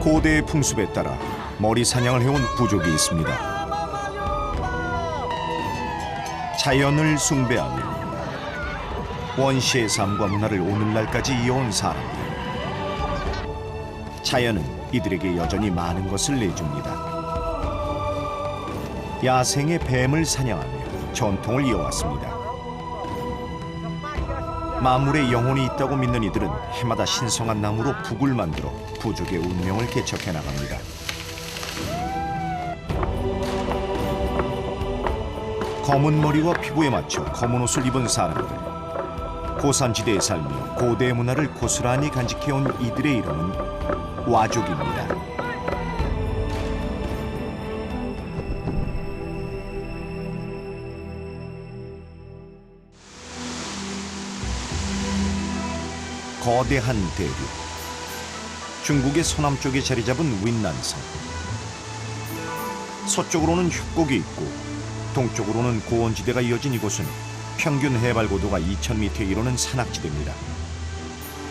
고대의 풍습에 따라 머리 사냥을 해온 부족이 있습니다. 자연을 숭배하며 원시의 삶과 문화를 오늘날까지 이어온 사람들. 자연은 이들에게 여전히 많은 것을 내줍니다. 야생의 뱀을 사냥하며 전통을 이어왔습니다. 만물에 영혼이 있다고 믿는 이들은 해마다 신성한 나무로 북을 만들어 부족의 운명을 개척해 나갑니다. 검은 머리와 피부에 맞춰 검은 옷을 입은 사람들. 고산지대에 살며 고대의 문화를 고스란히 간직해온 이들의 이름은 와족입니다. 거대한 대륙. 중국의 서남쪽에 자리 잡은 윈난성. 서쪽으로는 협곡이 있고 동쪽으로는 고원지대가 이어진 이곳은 평균 해발 고도가 2000m에 이르는 산악지대입니다.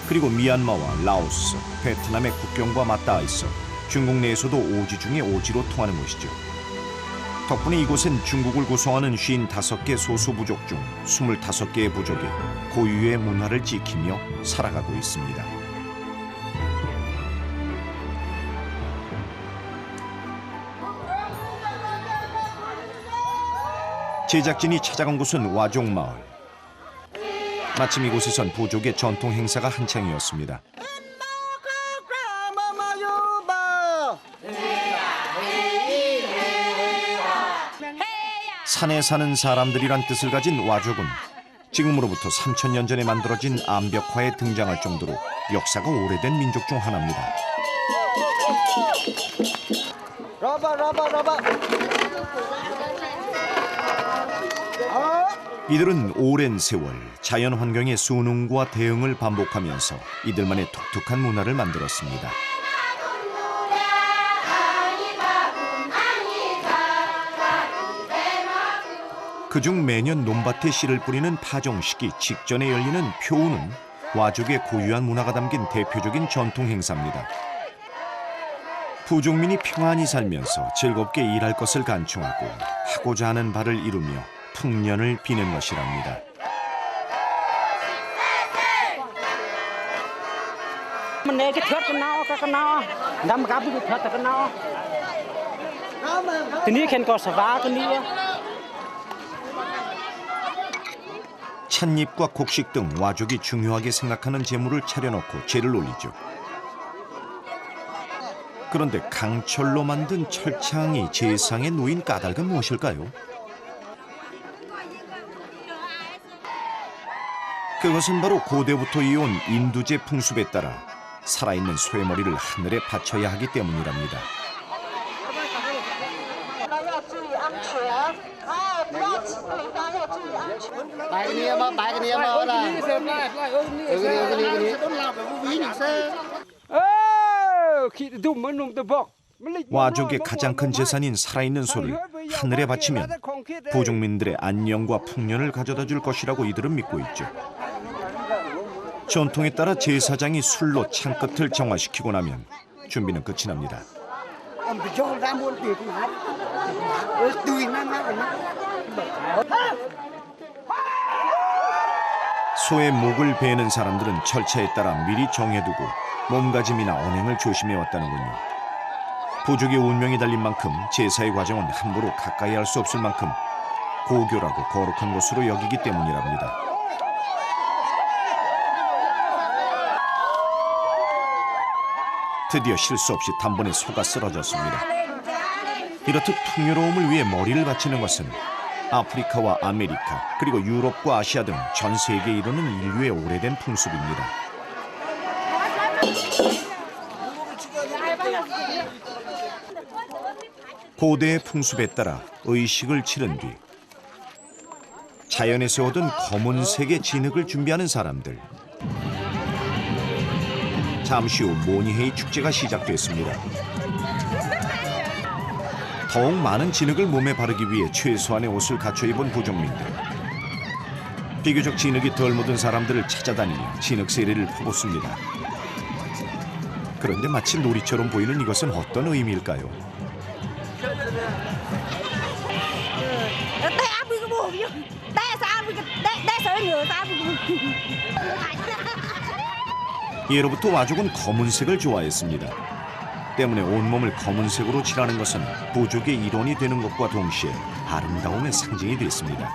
그리고 미얀마와 라오스, 베트남의 국경과 맞닿아 있어 중국 내에서도 오지 중에 오지로 통하는 곳이죠. 덕분에 이곳엔 중국을 구성하는 55개 소수 부족 중 25개의 부족이 고유의 문화를 지키며 살아가고 있습니다. 제작진이 찾아간 곳은 와족마을. 마침 이곳에선 부족의 전통 행사가 한창이었습니다. 산에 사는 사람들이란 뜻을 가진 와족은 지금으로부터 3000년 전에 만들어진 암벽화에 등장할 정도로 역사가 오래된 민족 중 하나입니다. 이들은 오랜 세월 자연 환경의 순응과 대응을 반복하면서 이들만의 독특한 문화를 만들었습니다. 그중 매년 논밭에 씨를 뿌리는 파종식이 직전에 열리는 표우는 와족의 고유한 문화가 담긴 대표적인 전통 행사입니다. 부족민이 평안히 살면서 즐겁게 일할 것을 간충하고 하고자 하는 바를 이루며 풍년을 비는 것이랍니다. 찻잎과 곡식 등 와족이 중요하게 생각하는 재물을 차려놓고 제를 올리죠. 그런데 강철로 만든 철창이 제상에 놓인 까닭은 무엇일까요? 그것은 바로 고대부터 이어온 인두제 풍습에 따라 살아있는 소의 머리를 하늘에 바쳐야 하기 때문이랍니다. 와족의 가장 큰 재산인 살아있는 소를 하늘에 바치면 부족민들의 안녕과 풍년을 가져다 줄 것이라고 이들은 믿고 있죠. 전통에 따라 제사장이 술로 창끝을 정화시키고 나면 준비는 끝이 납니다. 소의 목을 베는 사람들은 절차에 따라 미리 정해두고 몸가짐이나 언행을 조심해 왔다는군요. 부족의 운명이 달린 만큼 제사의 과정은 함부로 가까이 할 수 없을 만큼 고교라고 거룩한 것으로 여기기 때문이랍니다. 드디어 실수 없이 단번에 소가 쓰러졌습니다. 이렇듯 풍요로움을 위해 머리를 바치는 것은 아프리카와 아메리카 그리고 유럽과 아시아 등 전 세계에 이르는 인류의 오래된 풍습입니다. 고대의 풍습에 따라 의식을 치른 뒤 자연에서 얻은 검은색의 진흙을 준비하는 사람들. 잠시 후 모니헤이 축제가 시작됐습니다. 더욱 많은 진흙을 몸에 바르기 위해 최소한의 옷을 갖춰 입은 부족민들. 비교적 진흙이 덜 묻은 사람들을 찾아다니며 진흙 세례를 퍼붓습니다. 그런데 마치 놀이처럼 보이는 이것은 어떤 의미일까요? 예로부터 와족은 검은색을 좋아했습니다. 때문에 온몸을 검은색으로 칠하는 것은 부족의 일원이 되는 것과 동시에 아름다움의 상징이 됐습니다.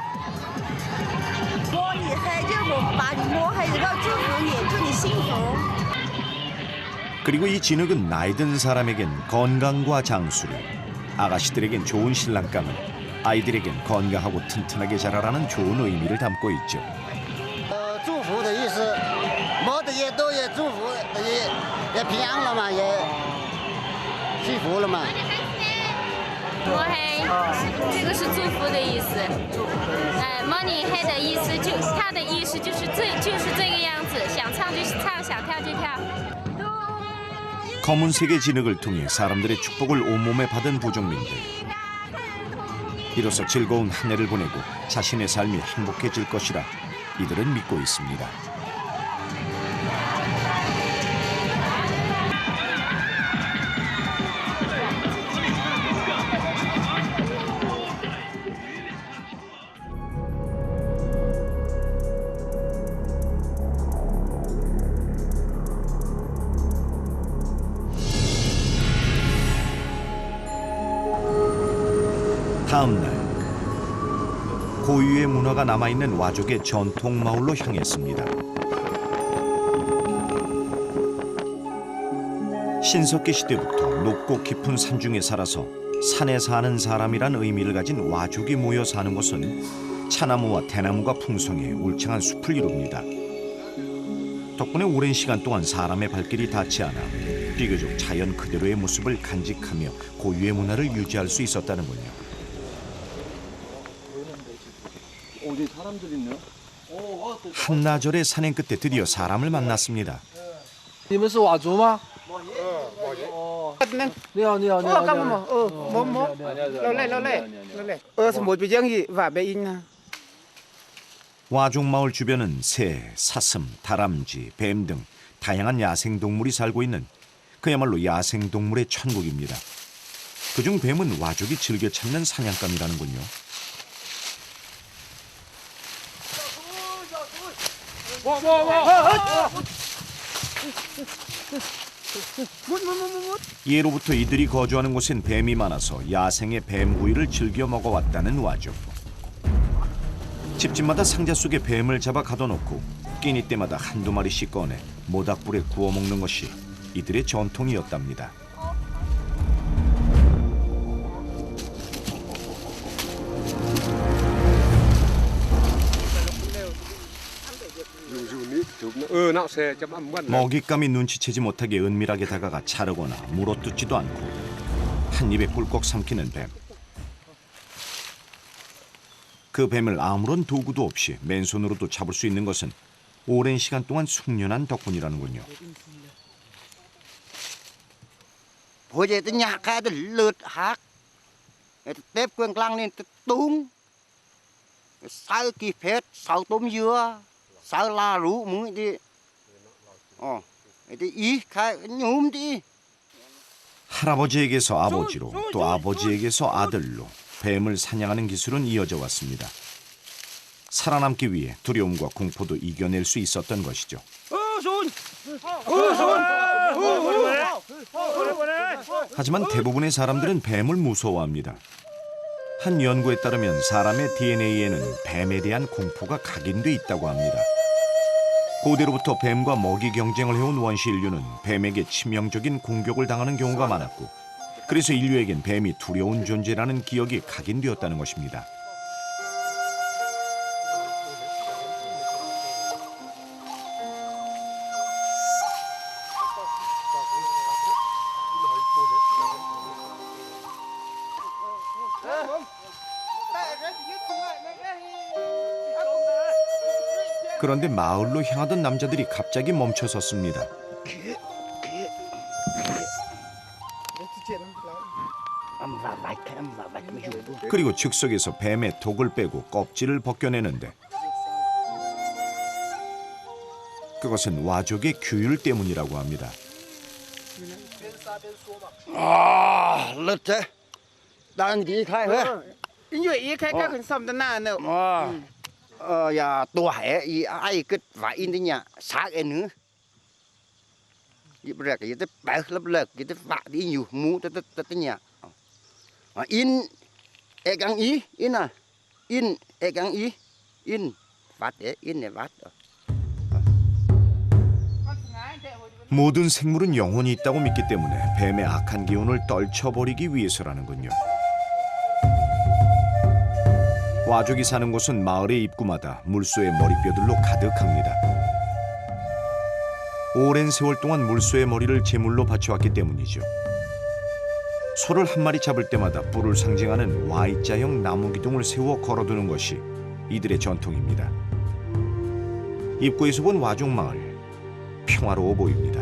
그리고 이 진흙은 나이 든 사람에겐 건강과 장수를, 아가씨들에겐 좋은 신랑감을, 아이들에겐 건강하고 튼튼하게 자라라는 좋은 의미를 담고 있죠. 祝福的意思，毛的也都也祝福，也平安了嘛，也幸福了嘛。摸黑，这个是祝福的意思。摸你黑的意思它的意思就是这个样子，想唱就唱，想跳就跳。 검은색의 진흙을 통해 사람들의 축복을 온몸에 받은 부족민들. 이로써 즐거운 한 해를 보내고 자신의 삶이 행복해질 것이라 이들은 믿고 있습니다. 다음 날 고유의 문화가 남아있는 와족의 전통 마을로 향했습니다. 신석기 시대부터 높고 깊은 산중에 살아서 산에 사는 사람이란 의미를 가진 와족이 모여 사는 곳은 차나무와 대나무가 풍성해 울창한 숲을 이룹니다. 덕분에 오랜 시간 동안 사람의 발길이 닿지 않아 비교적 자연 그대로의 모습을 간직하며 고유의 문화를 유지할 수 있었다는군요. 어디 사람들 있네. 한나절의 산행 끝에 드디어 사람을 만났습니다. 你们是佤族吗？你好，你好，你好。 와족 마을 주변은 새, 사슴, 다람쥐, 뱀 등 다양한 야생 동물이 살고 있는 그야말로 야생 동물의 천국입니다. 그중 뱀은 와족이 즐겨 찾는 사냥감이라는군요. 예로부터 이들이 거주하는 곳엔 뱀이 많아서 야생의 뱀구이를 즐겨 먹어왔다는 와족. 집집마다 상자 속에 뱀을 잡아 가둬놓고 끼니 때마다 한두 마리씩 꺼내 모닥불에 구워 먹는 것이 이들의 전통이었답니다. 먹잇감이 눈치채지 못하게 은밀하게 다가가 자르거나 물어뜯지도 않고 한 입에 꿀꺽 삼키는 뱀. 그 뱀을 아무런 도구도 없이 맨손으로도 잡을 수 있는 것은 오랜 시간 동안 숙련한 덕분이라는군요. Hồi tới nhà cái thì lượt hát, tép quên lăng lên tung, sao kỳ phết, sao tôm dưa, sao la rú mũi đi, thì ý cái nhúm đi. 할아버지에게서 아버지로 또 아버지에게서 아들로 뱀을 사냥하는 기술은 이어져 왔습니다. 살아남기 위해 두려움과 공포도 이겨낼 수 있었던 것이죠. 하지만 대부분의 사람들은 뱀을 무서워합니다. 한 연구에 따르면 사람의 DNA에는 뱀에 대한 공포가 각인돼 있다고 합니다. 고대로부터 뱀과 먹이 경쟁을 해온 원시 인류는 뱀에게 치명적인 공격을 당하는 경우가 많았고, 그래서 인류에겐 뱀이 두려운 존재라는 기억이 각인되었다는 것입니다. 그런데 마을로 향하던 남자들이 갑자기 멈춰섰습니다. 그리고 즉석에서 뱀의 독을 빼고 껍질을 벗겨내는데 그것은 와족의 규율 때문이라고 합니다. À, lật thế. Đang gì khai hết. như vậy cái con sầm tân na nữa Dạ tuổi ý ai cứ phải in thế nhà sáng em nữa. Ý bây giờ cái tới bảy lớp lợt cái tới vạ đi nhiều mũ tới nhà. In e gắng ý in à in e gắng ý in vắt để in để vắt. 모든 생물은 영혼이 있다고 믿기 때문에 뱀의 악한 기운을 떨쳐버리기 위해서라는군요. 와족이 사는 곳은 마을의 입구마다 물소의 머리뼈들로 가득합니다. 오랜 세월 동안 물소의 머리를 제물로 바쳐왔기 때문이죠. 소를 한 마리 잡을 때마다 뿔을 상징하는 Y자형 나무 기둥을 세워 걸어두는 것이 이들의 전통입니다. 입구에서 본 와족 마을, 평화로워 보입니다.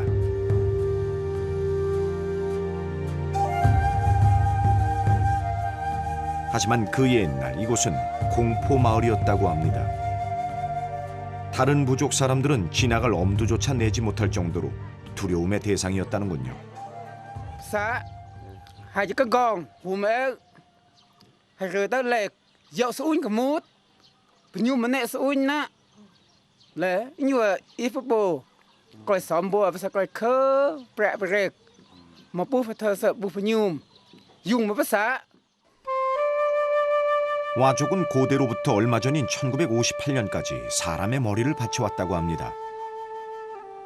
하지만 그 옛날 이곳은 공포 마을이었다고 합니다. 다른 부족 사람들은 지나갈 엄두조차 내지 못할 정도로 두려움의 대상이었다는군요. xã hai cái gòn hùm ấy hai rồi tới lệ dạo sủi cả mút nhưng mà nè sủi na lệ như là ít bố coi xóm bùa và sao coi khơ bẹ bẹ mà bố phải thờ sợ bố phải nhung dùng mà bắt xã. 와족은 고대로부터 얼마 전인 1958년까지 사람의 머리를 바쳐왔다고 합니다.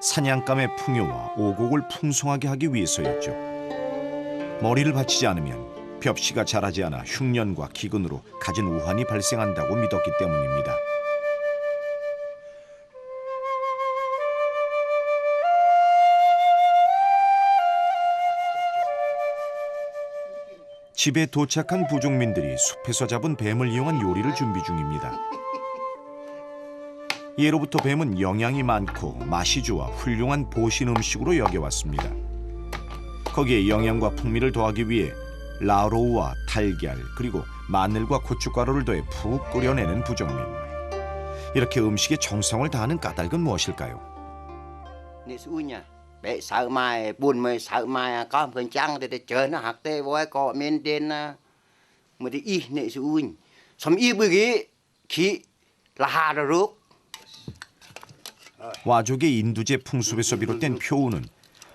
사냥감의 풍요와 오곡을 풍성하게 하기 위해서였죠. 머리를 바치지 않으면 벽씨가 자라지 않아 흉년과 기근으로 갖은 우환이 발생한다고 믿었기 때문입니다. 집에 도착한 부족민들이 숲에서 잡은 뱀을 이용한 요리를 준비 중입니다. 예로부터 뱀은 영양이 많고 맛이 좋아 훌륭한 보신 음식으로 여겨왔습니다. 거기에 영양과 풍미를 더하기 위해 라로우와 달걀 그리고 마늘과 고춧가루를 더해 푹 끓여내는 부족민. 이렇게 음식에 정성을 다하는 까닭은 무엇일까요? Nè xui nha. Bé sợ mai buồn mày sợ mai có một phần trăng thì chờ nó hạt tê voi cọ men trên mà thì y nè xui xong y bữa ghế khí là hà rồi rút. 와족의 인두제 풍습에서 비롯된 표우는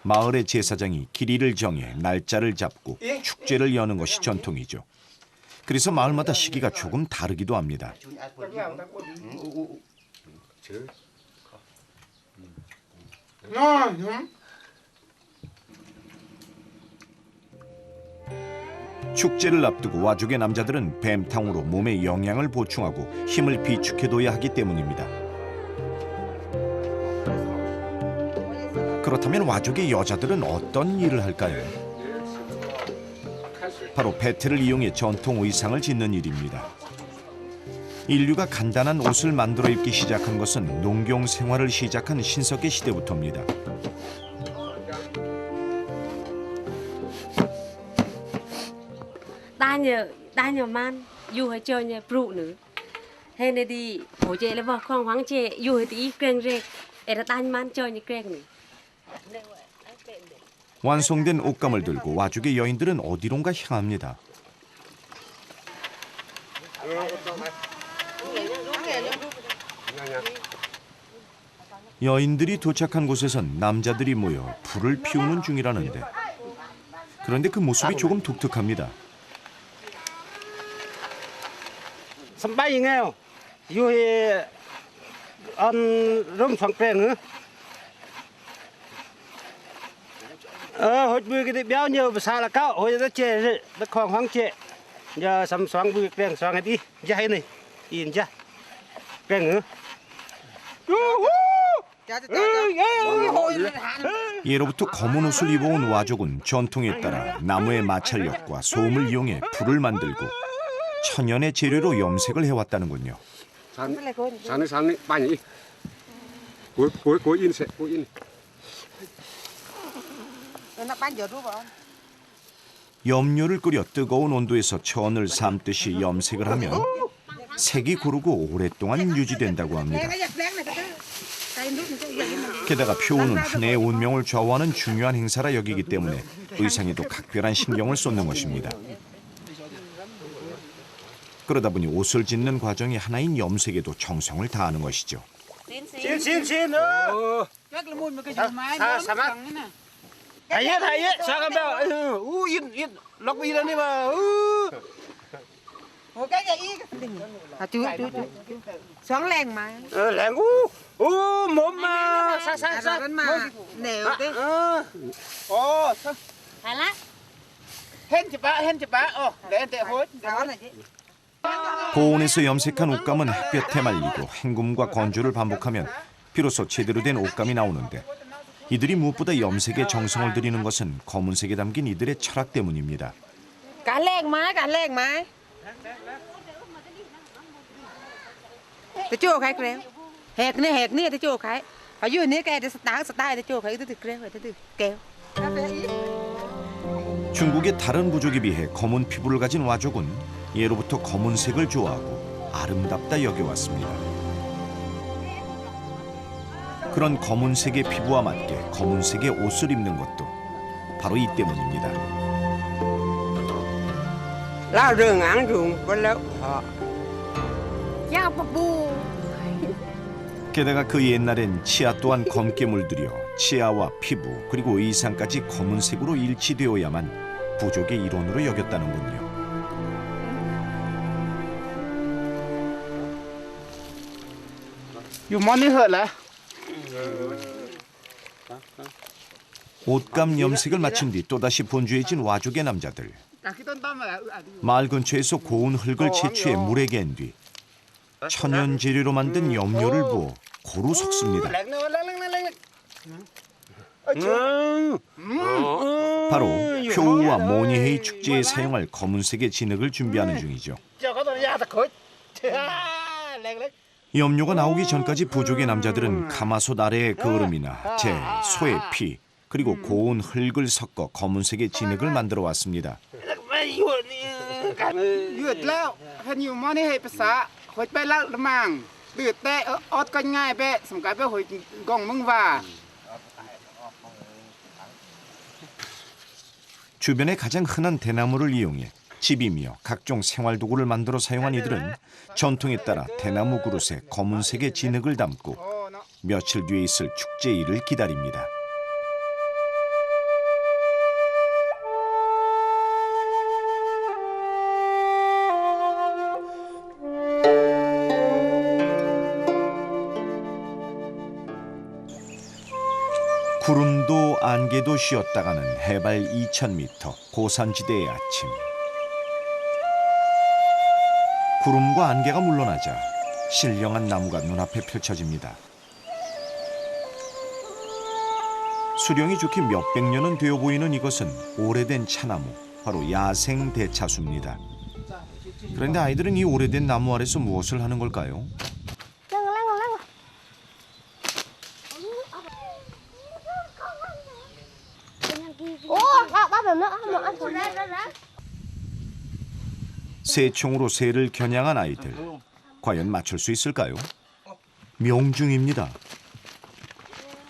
마을의 제사장이 길이를 정해 날짜를 잡고 축제를 여는 것이 전통이죠. 그래서 마을마다 시기가 조금 다르기도 합니다. 축제를 앞두고 와족의 남자들은 뱀탕으로 몸에 영양을 보충하고 힘을 비축해둬야 하기 때문입니다. 그렇다면 와족의 여자들은 어떤 일을 할까요? 바로 배틀을 이용해 전통 의상을 짓는 일입니다. 인류가 간단한 옷을 만들어 입기 시작한 것은 농경 생활을 시작한 신석기 시대부터입니다. đa nhiều man dù hay chơi nhà brụ nữa hay này đi hỗ trợ là vợ con hoang trẻ dù hay tí quen rệt để đa man chơi như quen nữa. 완성된 옷감을 들고 와족의 여인들은 어디론가 향합니다. 여인들이 도착한 곳에선 남자들이 모여 불을 피우는 중이라는데 그런데 그 모습이 조금 독특합니다. Sắm bay nghèo dù ăn rơm phẳng quen nữa hồi bữa cái béo nhiều và xa là cao hồi nó chè nó khoang khoáng chè giờ sắm xoang bữa quen xoang đi ra hay này in ra quen nữa. 예로부터 검은 옷을 입어온 와족은 전통에 따라 나무의 마찰력과 소음을 이용해 불을 만들고 천연의 재료로 염색을 해왔다는군요. 산이 많이 고인 염료를 끓여 뜨거운 온도에서 천을 삶듯이 염색을 하면 색이 고르고 오랫동안 유지된다고 합니다. 게다가 표우는 한 해의 운명을 좌우하는 중요한 행사라 여기기 때문에 의상에도 각별한 신경을 쏟는 것입니다. 그러다 보니 옷을 짓는 과정이 하나인 염색에도 정성을 다하는 것이죠. Xoắn len mà. Lẹn mồm mà sa. Mà nèo đi. 알라? hen chụp bá. Để hối. Đó là chứ. 고온에서 염색한 옷감은 햇볕에 말리고 헹굼과 건조를 반복하면 비로소 제대로 된 옷감이 나오는데 이들이 무엇보다 염색에 정성을 들이는 것은 검은색에 담긴 이들의 철학 때문입니다. Cả len mà. Tôi chưa khai kêu. Hẹt nè tôi chưa khai. Ở dưới nè cái style tôi chưa khai tôi kêu tôi kêu. 중국의 다른 부족에 비해 검은 피부를 가진 와족은 예로부터 검은색을 좋아하고 아름답다 여겨왔습니다. 그런 검은색의 피부와 맞게 검은색의 옷을 입는 것도 바로 이 때문입니다. Lao rừng ăn ruộng có lâu. Ya babu. 게다가 그 옛날엔 치아 또한 검게 물들여 치아와 피부 그리고 의상까지 검은색으로 일치되어야만 부족의 일원으로 여겼다는군요. Dù món này hở là. 옷감 염색을 마친 뒤 또다시 분주해진 와족의 남자들. 마을 근처에서 고운 흙을 채취해 물에 갠 뒤 천연 재료로 만든 염료를 부어 고루 섞습니다. 바로 표우와 모니헤이 축제에 사용할 검은색의 진흙을 준비하는 중이죠. 염료가 나오기 전까지 부족의 남자들은 가마솥 아래의 거름이나 재, 소의 피 그리고 고운 흙을 섞어 검은색의 진흙을 만들어 왔습니다. Duyệt lao. Hình như món này hệ xã. Hồi bay lao mang. Duyệt tệ ớt canh ngay bẹ. Xong cái bẹ hồi gong mưng và. 주변의 가장 흔한 대나무를 이용해 집이며 각종 생활 도구를 만들어 사용한 이들은 전통에 따라 대나무 그릇에 검은색의 진흙을 담고 며칠 뒤에 있을 축제일을 기다립니다. 구름도 안개도 쉬었다가는 해발 2,000m 고산지대의 아침. 구름과 안개가 물러나자 신령한 나무가 눈앞에 펼쳐집니다. 수령이 좋게 몇백 년은 되어 보이는 이것은 오래된 차나무, 바로 야생 대차수입니다. 그런데 아이들은 이 오래된 나무 아래서 무엇을 하는 걸까요? 새총으로 새를 겨냥한 아이들. 과연 맞출 수 있을까요? 명중입니다.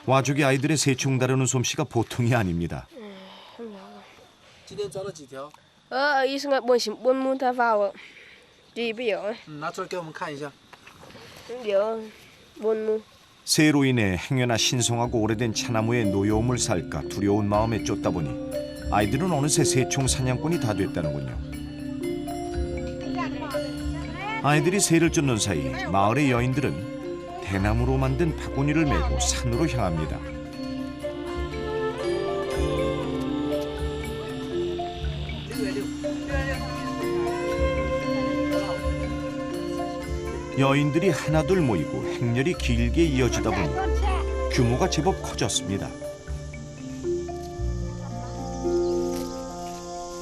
와족의 아이들의 새총 다루는 솜씨가 보통이 아닙니다.医生bốn môn ta vào gì bây giờ? 拿出来给我们看一下。 bốn môn. 새로 인해 행여나 신성하고 오래된 차나무의 노여움을 살까 두려운 마음에 쫓다 보니 아이들은 어느새 새총 사냥꾼이 다 됐다는군요. 아이들이 새를 쫓는 사이 마을의 여인들은 대나무로 만든 바구니를 메고 산으로 향합니다. 여인들이 하나둘 모이고 행렬이 길게 이어지다 보니 규모가 제법 커졌습니다.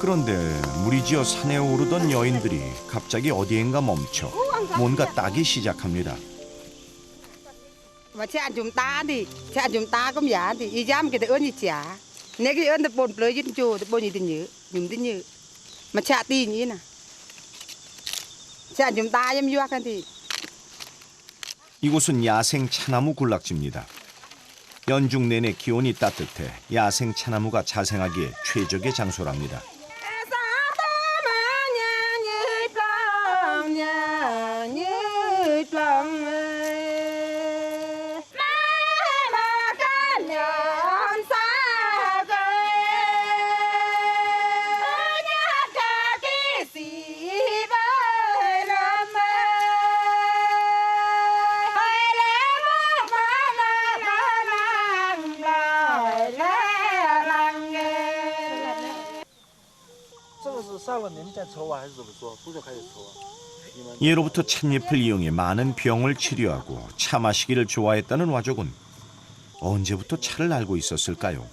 그런데 무리지어 산에 오르던 여인들이 갑자기 어디엔가 멈춰 뭔가 따기 시작합니다. Mà cha chúng ta cũng giả thì y dám cái ơn như chả. Nếu cái ơn tập bồn plei dính chùa tập bồn như tin nhớ, nhung tin nhớ. Mà cha tin như nè. Cha chúng ta dám vô cái thì. 이곳은 야생 차나무 군락지입니다. 연중 내내 기온이 따뜻해 야생 차나무가 자생하기에 최적의 장소랍니다. 예로부터 찻잎을 이용해 많은 병을 치료하고 차 마시기를 좋아했다는 와족은 언제부터 차를 알고 있었을까요?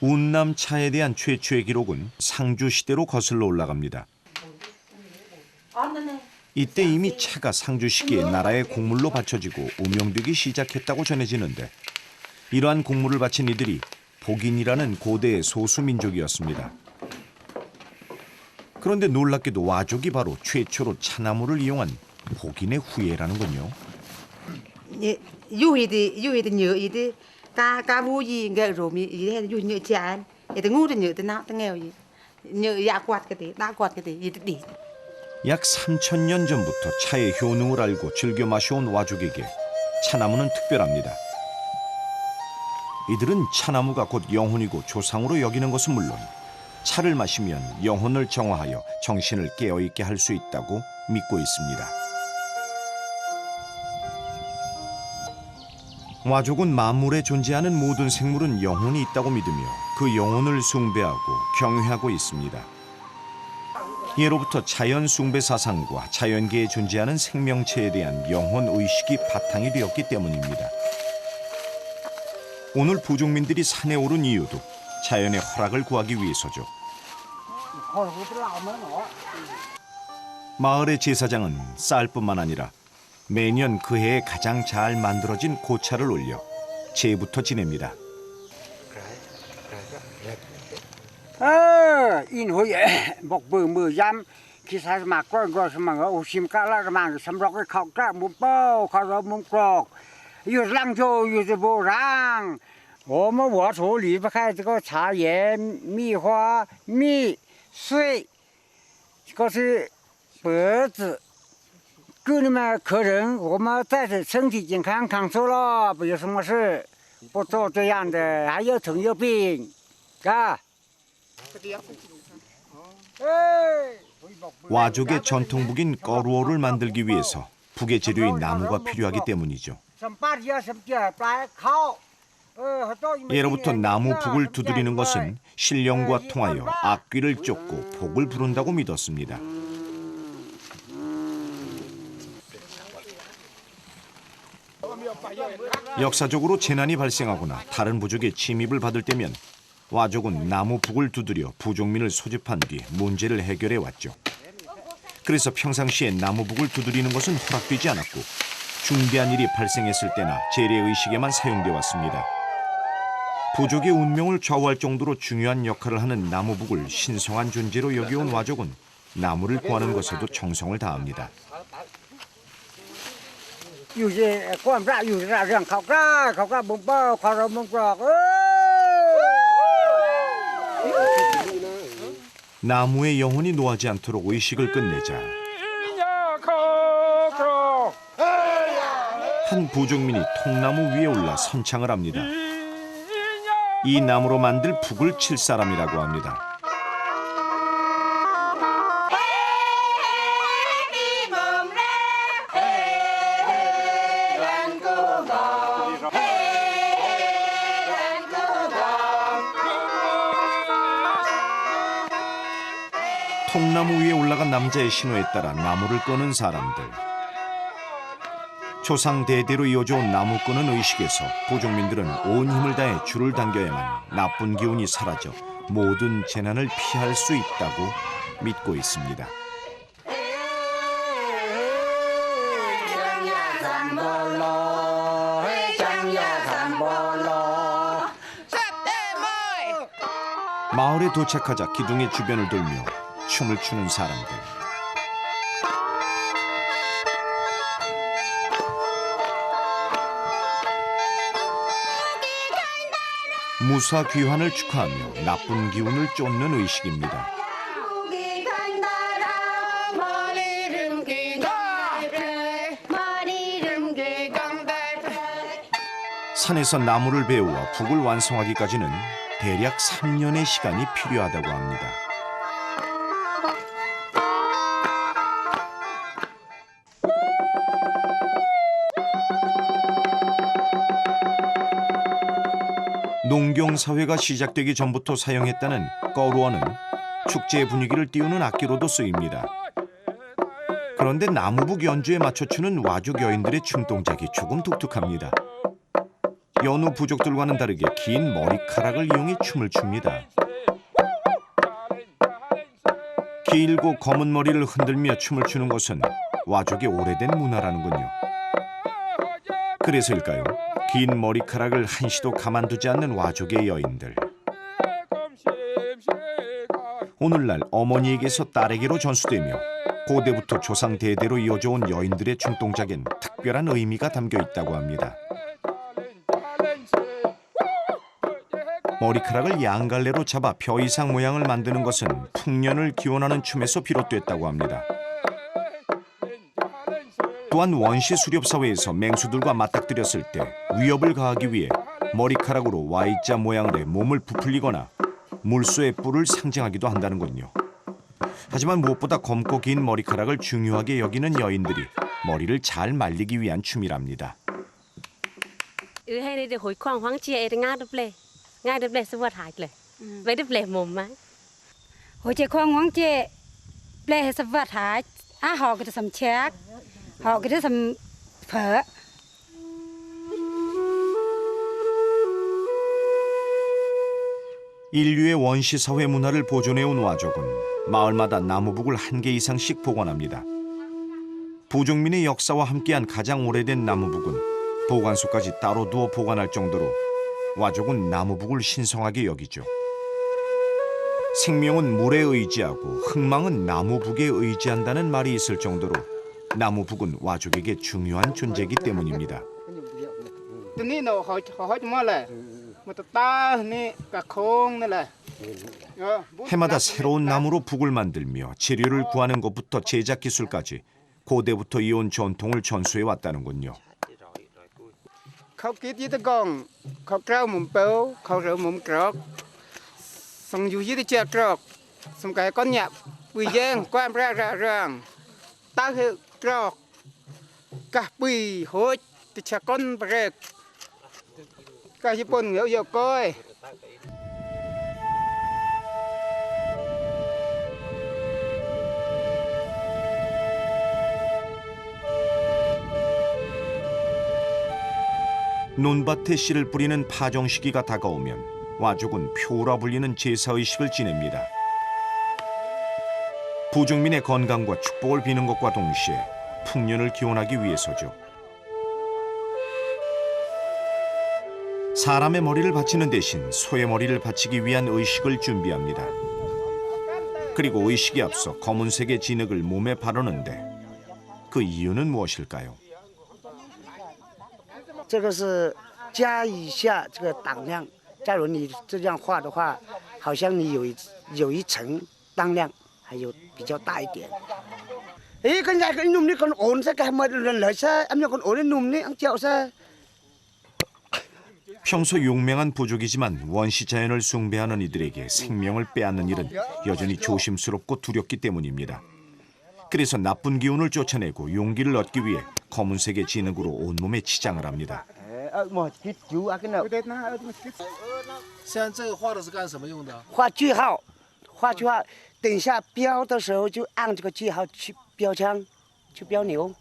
운남 차에 대한 최초의 기록은 상주 시대로 거슬러 올라갑니다. 이때 이미 차가 상주 시기에 나라의 공물로 바쳐지고 운영되기 시작했다고 전해지는데 이러한 공물을 바친 이들이 복인이라는 고대의 소수민족이었습니다. 그런데 놀랍게도 와족이 바로 최초로 차나무를 이용한 복인의 후예라는군요. 유희도 nhựa ca mua gì nghệ rồi gì hay nhựa nhựa chán thì ngu thì nhựa thì nào thì nghèo gì nhựa dạ quạt cái gì đã quạt cái gì đi. 약 3,000년 전부터 차의 효능을 알고 즐겨 마셔온 와족에게 차나무는 특별합니다. 이들은 차나무가 곧 영혼이고 조상으로 여기는 것은 물론 차를 마시면 영혼을 정화하여 정신을 깨어있게 할 수 있다고 믿고 있습니다. 와족은 만물에 존재하는 모든 생물은 영혼이 있다고 믿으며 그 영혼을 숭배하고 경외하고 있습니다. 예로부터 자연 숭배 사상과 자연계에 존재하는 생명체에 대한 영혼 의식이 바탕이 되었기 때문입니다. 오늘 부족민들이 산에 오른 이유도 자연의 허락을 구하기 위해서죠. 마을의 제사장은 쌀뿐만 아니라 매년 그 해에 가장 잘 만들어진 고차를 올려 제부터 지냅니다. In hồi bọc bự mưa giam khi sai mà coi coi mà ngỡ sim cá la mà sắm rọc cái khóc cá muốn bao khóc rồi muốn cọc yêu lăng cho yêu vô rang 我们我处离不开这个茶叶、米花、米、水，这个是白子。给你们客人，我们在这身体健康康寿了，不有什么事，不做这样的，还有疼有病，啊。 와족의 전통북인 꺼루어를 만들기 위해서 북의 재료인 나무가 필요하기 때문이죠. 예로부터 나무 북을 두드리는 것은 신령과 통하여 악귀를 쫓고 복을 부른다고 믿었습니다. 역사적으로 재난이 발생하거나 다른 부족의 침입을 받을 때면 와족은 나무 북을 두드려 부족민을 소집한 뒤 문제를 해결해 왔죠. 그래서 평상시에 나무 북을 두드리는 것은 허락되지 않았고 중대한 일이 발생했을 때나 재래의식에만 사용돼 왔습니다. 부족의 운명을 좌우할 정도로 중요한 역할을 하는 나무 북을 신성한 존재로 여겨온 와족은 나무를 구하는 것에도 정성을 다합니다. 나무의 영혼이 노하지 않도록 의식을 끝내자 한 부족민이 통나무 위에 올라 선창을 합니다. 이 나무로 만들 북을 칠 사람이라고 합니다. 통나무 위에 올라간 남자의 신호에 따라 나무를 끄는 사람들. 조상 대대로 이어져온 나무 끄는 의식에서 부족민들은 온 힘을 다해 줄을 당겨야만 나쁜 기운이 사라져 모든 재난을 피할 수 있다고 믿고 있습니다. 마을에 도착하자 기둥의 주변을 돌며 춤을 추는 사람들. 무사 귀환을 축하하며 나쁜 기운을 쫓는 의식입니다. 산에서 나무를 베어와 북을 완성하기까지는 대략 3년의 시간이 필요하다고 합니다. 농경사회가 시작되기 전부터 사용했다는 꺼루어는 축제 분위기를 띄우는 악기로도 쓰입니다. 그런데 나무북 연주에 맞춰 추는 와족 여인들의 춤 동작이 조금 독특합니다. 여느 부족들과는 다르게 긴 머리카락을 이용해 춤을 춥니다. 길고 검은 머리를 흔들며 춤을 추는 것은 와족의 오래된 문화라는군요. 그래서일까요? 긴 머리카락을 한시도 가만두지 않는 와족의 여인들. 오늘날 어머니에게서 딸에게로 전수되며 고대부터 조상 대대로 이어져온 여인들의 춤 동작엔 특별한 의미가 담겨 있다고 합니다. 머리카락을 양갈래로 잡아 벼 이상 모양을 만드는 것은 풍년을 기원하는 춤에서 비롯됐다고 합니다. 또한 원시 수렵 사회에서 맹수들과 맞닥뜨렸을 때 위협을 가하기 위해 머리카락으로 Y자 모양의 몸을 부풀리거나 물소의 뿔을 상징하기도 한다는군요. 하지만 무엇보다 검고 긴 머리카락을 중요하게 여기는 여인들이 머리를 잘 말리기 위한 춤이랍니다. 인류의 원시사회 문화를 보존해온 와족은 마을마다 나무북을 1개 이상씩 복원합니다. 부족민의 역사와 함께한 가장 오래된 나무북은 보관소까지 따로 두어 보관할 정도로 와족은 나무북을 신성하게 여기죠. 생명은 물에 의지하고 흥망은 나무북에 의지한다는 말이 있을 정도로 나무북은 와족에게 중요한 존재이기 때문입니다. 해마다 새로운 나무로 북을 만들며 재료를 구하는 것부터 제작 기술까지 고대부터 이어온 전통을 전수해 왔다는군요. 논밭에 씨를 뿌리는 파종 시기가 다가오면 와족은 표라 불리는 제사의식을 지냅니다. 부족민의 건강과 축복을 비는 것과 동시에 풍년을 기원하기 위해서죠. 사람의 머리를 바치는 대신 소의 머리를 바치기 위한 의식을 준비합니다. 그리고 의식에 앞서 검은색의 진흙을 몸에 바르는데 그 이유는 무엇일까요? 这个是加一下这个当量，假如你这样画的话，好像你有一层当量，还有比较大一点。诶，跟家跟弄你跟온세个么人来噻，俺们跟온에弄你，俺叫噻。 평소 용맹한 부족이지만 원시 자연을 숭배하는 이들에게 생명을 빼앗는 일은 여전히 조심스럽고 두렵기 때문입니다. 그래서 나쁜 기운을 쫓아내고 용기를 얻기 위해 검은색의 진흙으로 온몸에 치장을 합니다. 像这个画的是干什么用的？画句号，画句号，等一下标的时候就按这个句号去标枪，去标牛。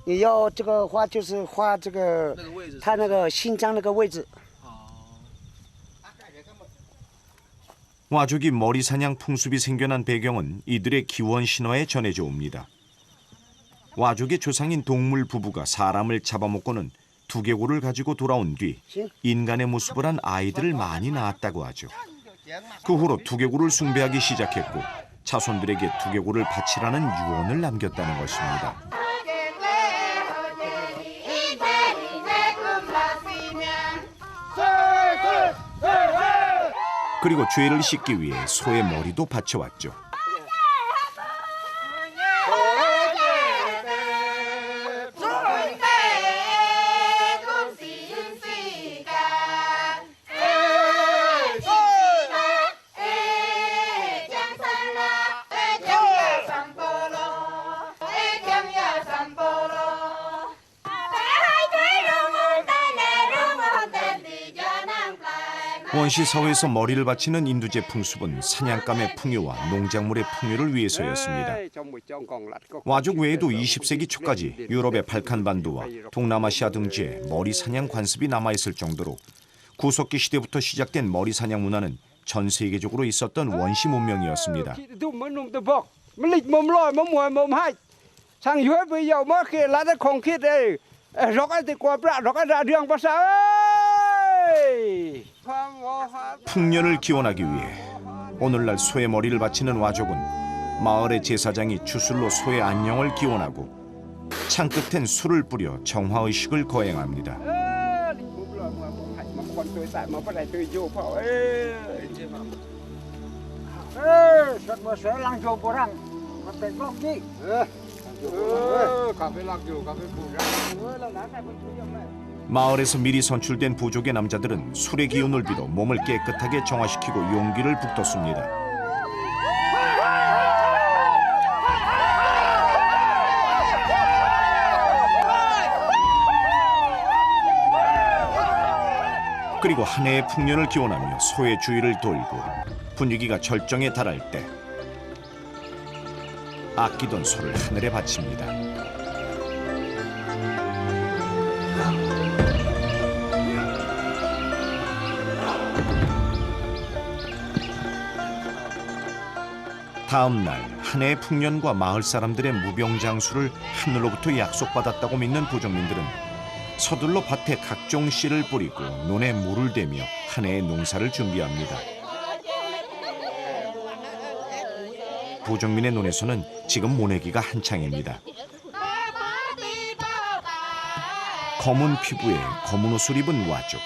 你要这个画就是画这个它那个心脏那个位置。 와족이 머리 사냥 풍습이 생겨난 배경은 이들의 기원 신화에 전해져 옵니다. 와족의 조상인 동물 부부가 사람을 잡아먹고는 두개골을 가지고 돌아온 뒤 인간의 모습을 한 아이들을 많이 낳았다고 하죠. 그 후로 두개골을 숭배하기 시작했고 자손들에게 두개골을 바치라는 유언을 남겼다는 것입니다. 그리고 죄를 씻기 위해 소의 머리도 바쳐왔죠. 원시 사회에서 머리를 바치는 인두제 풍습은 사냥감의 풍요와 농작물의 풍요를 위해서였습니다. 와족 외에도 20세기 초까지 유럽의 발칸반도와 동남아시아 등지에 머리 사냥 관습이 남아있을 정도로 구석기 시대부터 시작된 머리 사냥 문화는 전 세계적으로 있었던 원시 문명이었습니다. 풍년을 기원하기 위해 오늘날 소의 머리를 바치는 와족은 마을의 제사장이 주술로 소의 안녕을 기원하고 창 끝엔 술을 뿌려 정화의식을 거행합니다. 마을에서 미리 선출된 부족의 남자들은 술의 기운을 빌어 몸을 깨끗하게 정화시키고 용기를 북돋습니다. 그리고 한 해의 풍년을 기원하며 소의 주위를 돌고 분위기가 절정에 달할 때 아끼던 소를 하늘에 바칩니다. 다음 날 한 해의 풍년과 마을 사람들의 무병장수를 하늘로부터 약속받았다고 믿는 부족민들은 서둘러 밭에 각종 씨를 뿌리고 논에 물을 대며 한 해의 농사를 준비합니다. 부족민의 논에서는 지금 모내기가 한창입니다. 검은 피부에 검은 옷을 입은 와족.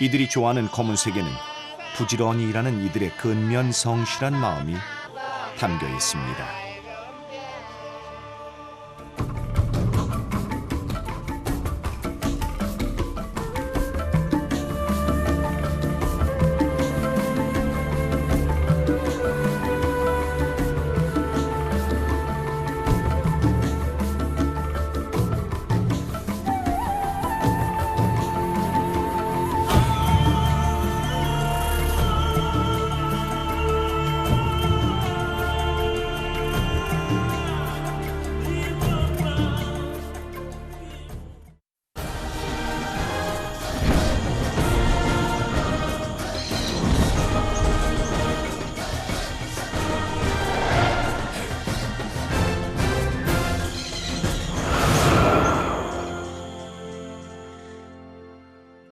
이들이 좋아하는 검은색에는 부지런히 일하는 이들의 근면 성실한 마음이 담겨 있습니다.